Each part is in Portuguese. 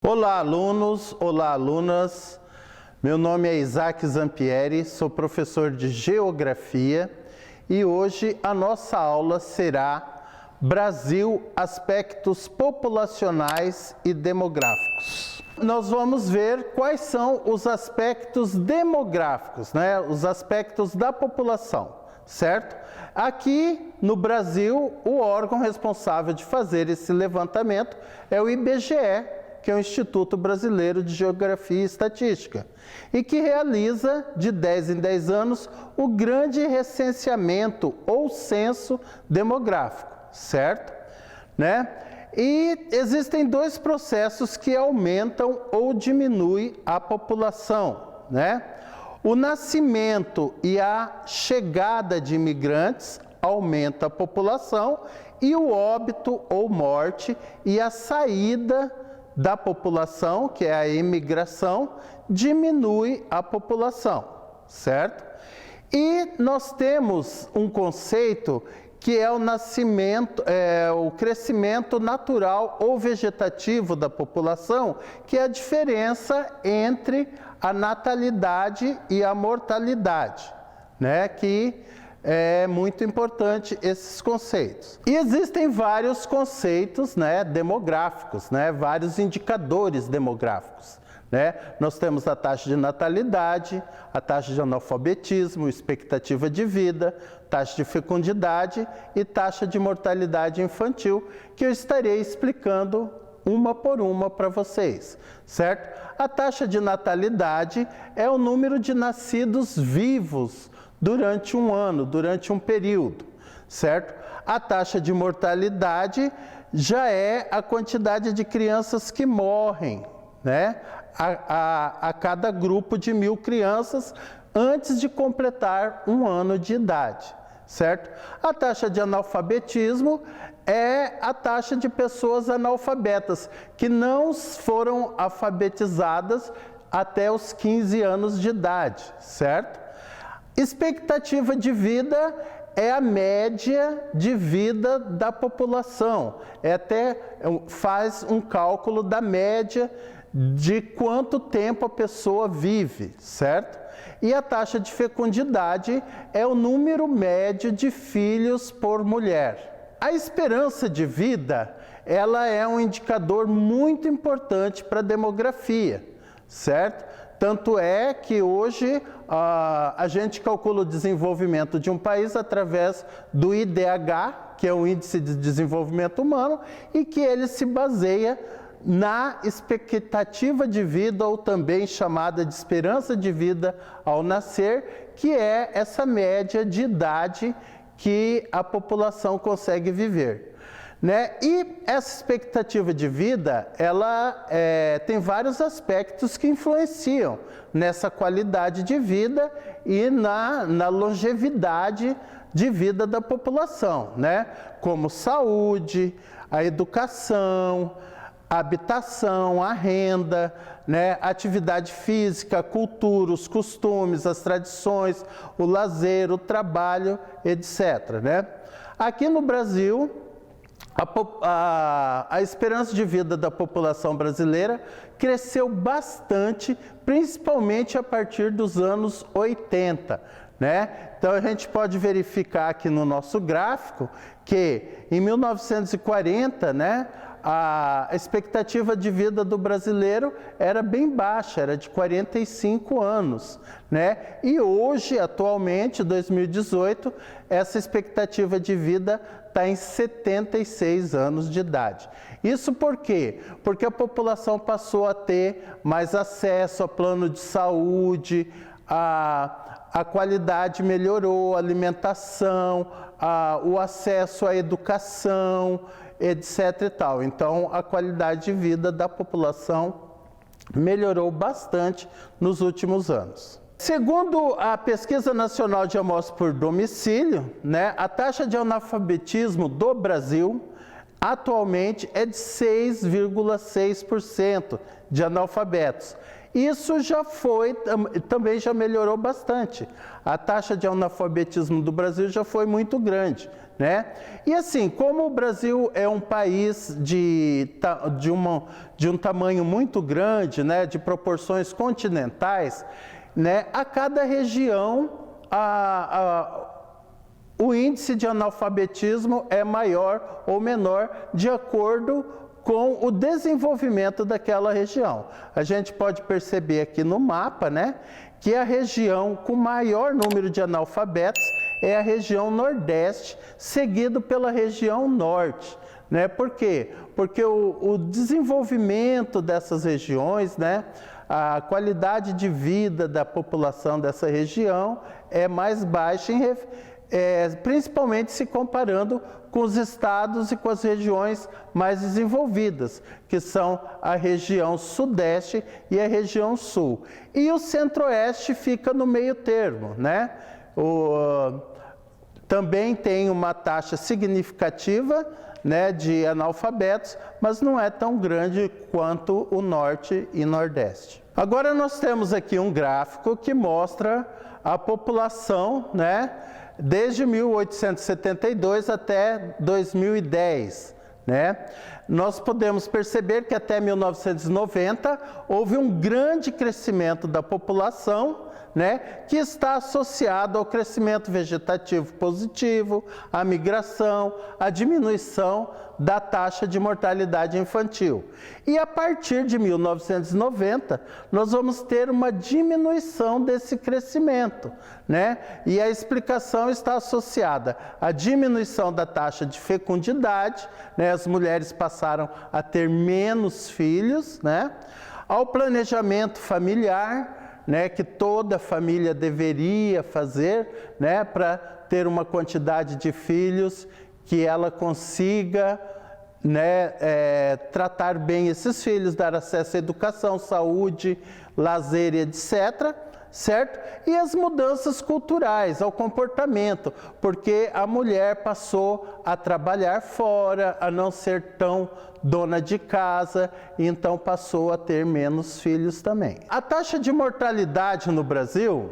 Olá, alunos, olá, alunas. Meu nome é Isaac Zampieri, sou professor de Geografia e hoje a nossa aula será Brasil, aspectos populacionais e demográficos. Nós vamos ver quais são os aspectos demográficos, os aspectos da população, certo? Aqui no Brasil, o órgão responsável de fazer esse levantamento é o IBGE, que é o Instituto Brasileiro de Geografia e Estatística, e que realiza, de 10 em 10 anos, o grande recenseamento ou censo demográfico, certo? E existem dois processos que aumentam ou diminuem a população, O nascimento e a chegada de imigrantes aumenta a população e o óbito ou morte e a saída da população, que é a imigração, diminui a população, certo? E nós temos um conceito que é o nascimento, o crescimento natural ou vegetativo da população, que é a diferença entre a natalidade e a mortalidade, que é muito importante esses conceitos. E existem vários conceitos demográficos, vários indicadores demográficos. Nós temos a taxa de natalidade, a taxa de analfabetismo, expectativa de vida, taxa de fecundidade e taxa de mortalidade infantil, que eu estarei explicando uma por uma para vocês, certo? A taxa de natalidade é o número de nascidos vivos durante um ano, durante um período, certo? A taxa de mortalidade já é a quantidade de crianças que morrem, a cada grupo de 1000 crianças antes de completar um ano de idade, certo? A taxa de analfabetismo é a taxa de pessoas analfabetas que não foram alfabetizadas até os 15 anos de idade, certo? Expectativa de vida é a média de vida da população. Faz um cálculo da média de quanto tempo a pessoa vive, certo? E a taxa de fecundidade é o número médio de filhos por mulher. A esperança de vida, ela é um indicador muito importante para a demografia, certo? Tanto é que hoje a gente calcula o desenvolvimento de um país através do IDH, que é o Índice de Desenvolvimento Humano, e que ele se baseia na expectativa de vida, ou também chamada de esperança de vida ao nascer, que é essa média de idade que a população consegue viver. E essa expectativa de vida, ela tem vários aspectos que influenciam nessa qualidade de vida e na longevidade de vida da população, como saúde, a educação, a habitação, a renda, atividade física, a cultura, os costumes, as tradições, o lazer, o trabalho, etc. Aqui no Brasil, a esperança de vida da população brasileira cresceu bastante, principalmente a partir dos anos 80. Então a gente pode verificar aqui no nosso gráfico que em 1940, a expectativa de vida do brasileiro era bem baixa, era de 45 anos, E hoje, atualmente, 2018, essa expectativa de vida está em 76 anos de idade. Isso por quê? Porque a população passou a ter mais acesso a plano de saúde, a qualidade melhorou, a alimentação, o acesso à educação, etc. e tal. Então, a qualidade de vida da população melhorou bastante nos últimos anos. Segundo a Pesquisa Nacional de Amostras por Domicílio, a taxa de analfabetismo do Brasil atualmente é de 6,6% de analfabetos. Isso já foi, também já melhorou bastante. A taxa de analfabetismo do Brasil já foi muito grande, né? E assim, como o Brasil é um país de um tamanho muito grande, né, de proporções continentais, né, a cada região o índice de analfabetismo é maior ou menor de acordo com o desenvolvimento daquela região. A gente pode perceber aqui no mapa, né, que a região com maior número de analfabetos é a região Nordeste, seguido pela região Norte, né? Por quê? Porque o desenvolvimento dessas regiões, né, a qualidade de vida da população dessa região é mais baixa, principalmente se comparando com os estados e com as regiões mais desenvolvidas, que são a região Sudeste e a região Sul. E o Centro-Oeste fica no meio termo, né? Também tem uma taxa significativa, né, de analfabetos, mas não é tão grande quanto o Norte e Nordeste. Agora nós temos aqui um gráfico que mostra a população, né, desde 1872 até 2010, né? Nós podemos perceber que até 1990 houve um grande crescimento da população, né, que está associado ao crescimento vegetativo positivo, à migração, à diminuição da taxa de mortalidade infantil. E a partir de 1990, nós vamos ter uma diminuição desse crescimento, né? E a explicação está associada à diminuição da taxa de fecundidade, né? As mulheres passaram a ter menos filhos, né? Ao planejamento familiar, né, que toda família deveria fazer, né, para ter uma quantidade de filhos que ela consiga, né, tratar bem esses filhos, dar acesso à educação, saúde, lazer, etc., certo? E as mudanças culturais, ao comportamento, porque a mulher passou a trabalhar fora, a não ser tão dona de casa, então passou a ter menos filhos também. A taxa de mortalidade no Brasil,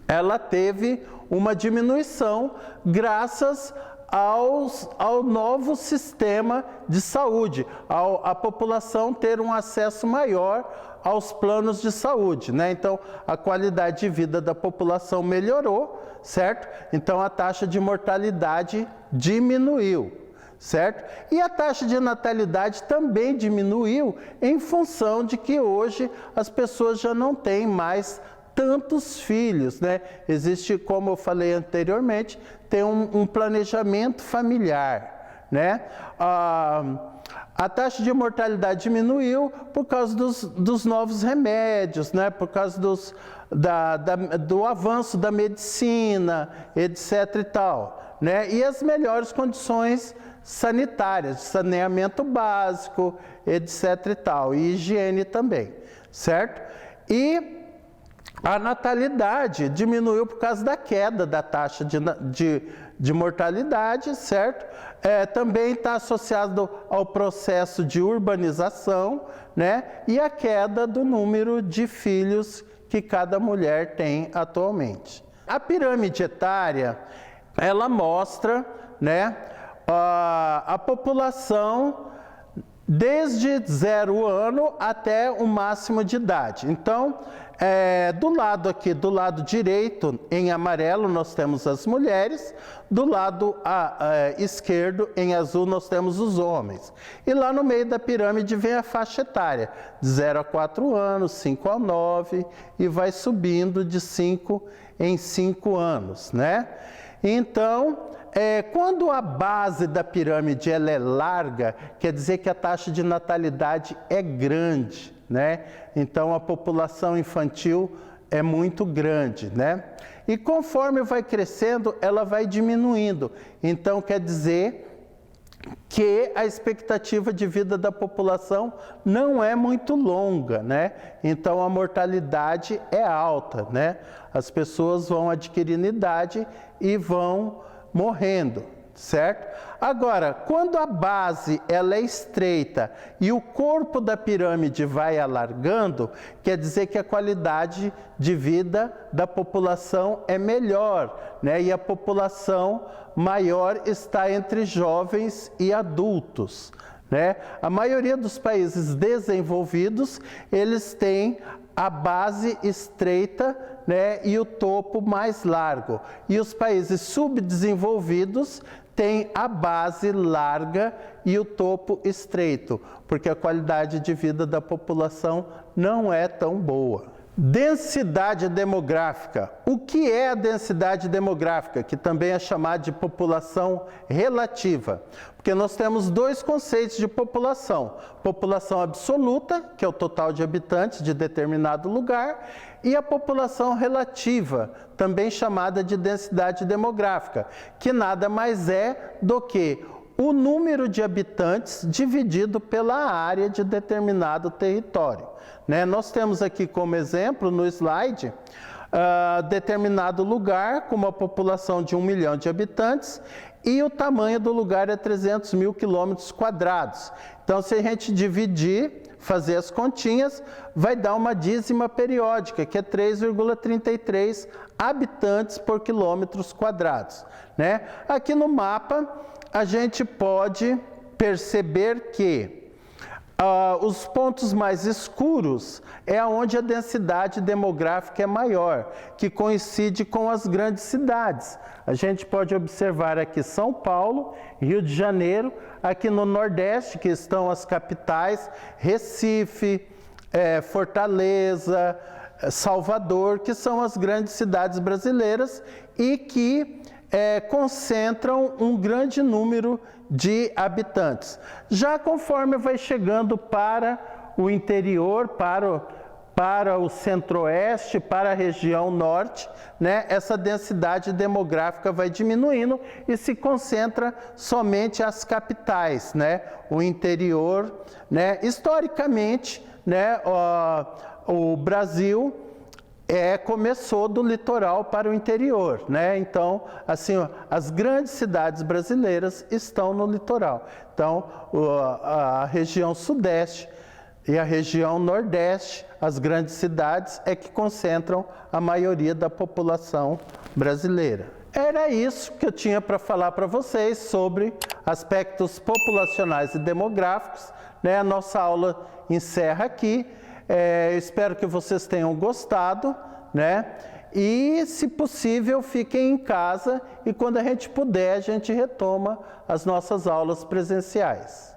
ela teve uma diminuição graças ao novo sistema de saúde, a população ter um acesso maior aos planos de saúde, né? Então, a qualidade de vida da população melhorou, certo? Então, a taxa de mortalidade diminuiu, certo? E a taxa de natalidade também diminuiu em função de que hoje as pessoas já não têm mais tantos filhos, né? Existe, como eu falei anteriormente, tem um planejamento familiar, né? A taxa de mortalidade diminuiu por causa dos novos remédios, né? Por causa do avanço da medicina, etc. e tal, né? E as melhores condições sanitárias, saneamento básico, etc. e tal, e higiene também, certo? E a natalidade diminuiu por causa da queda da taxa de mortalidade, certo? Também está associado ao processo de urbanização, né? E a queda do número de filhos que cada mulher tem atualmente. A pirâmide etária, ela mostra, né, a população desde 0 ano até o máximo de idade. Então, do lado aqui, do lado direito, em amarelo, nós temos as mulheres, do lado esquerdo, em azul, nós temos os homens. E lá no meio da pirâmide vem a faixa etária, de 0 a 4 anos, 5 a 9, e vai subindo de 5 em 5 anos, né? Então, quando a base da pirâmide ela é larga, quer dizer que a taxa de natalidade é grande, né? Então a população infantil é muito grande, né? E conforme vai crescendo, ela vai diminuindo. Então quer dizer que a expectativa de vida da população não é muito longa, né? Então a mortalidade é alta, né? As pessoas vão adquirindo idade e vão morrendo, certo? Agora, quando a base ela é estreita e o corpo da pirâmide vai alargando, quer dizer que a qualidade de vida da população é melhor, né? E a população maior está entre jovens e adultos, né? A maioria dos países desenvolvidos, eles têm a base estreita, né, e o topo mais largo. E os países subdesenvolvidos têm a base larga e o topo estreito, porque a qualidade de vida da população não é tão boa. Densidade demográfica. O que é a densidade demográfica? Que também é chamada de população relativa. Porque nós temos dois conceitos de população. População absoluta, que é o total de habitantes de determinado lugar, e a população relativa, também chamada de densidade demográfica, que nada mais é do que o número de habitantes dividido pela área de determinado território, né? Nós temos aqui como exemplo no slide determinado lugar com uma população de 1 milhão de habitantes e o tamanho do lugar é 300 mil quilômetros quadrados. Então, se a gente dividir, fazer as continhas, vai dar uma dízima periódica, que é 3,33 habitantes por quilômetros quadrados, né? Aqui no mapa, a gente pode perceber que os pontos mais escuros é onde a densidade demográfica é maior, que coincide com as grandes cidades. A gente pode observar aqui São Paulo, Rio de Janeiro, aqui no Nordeste, que estão as capitais, Recife, Fortaleza, Salvador, que são as grandes cidades brasileiras e que concentram um grande número de habitantes. Já conforme vai chegando para o interior, para o centro-oeste, para a região norte, né, essa densidade demográfica vai diminuindo e se concentra somente as capitais, né, o interior, né. Historicamente, né, o Brasil começou do litoral para o interior, né? Então, assim, as grandes cidades brasileiras estão no litoral. Então, a região sudeste e a região nordeste, as grandes cidades, é que concentram a maioria da população brasileira. Era isso que eu tinha para falar para vocês sobre aspectos populacionais e demográficos, né? A nossa aula encerra aqui. Espero que vocês tenham gostado, né? E, se possível, fiquem em casa e quando a gente puder, a gente retoma as nossas aulas presenciais.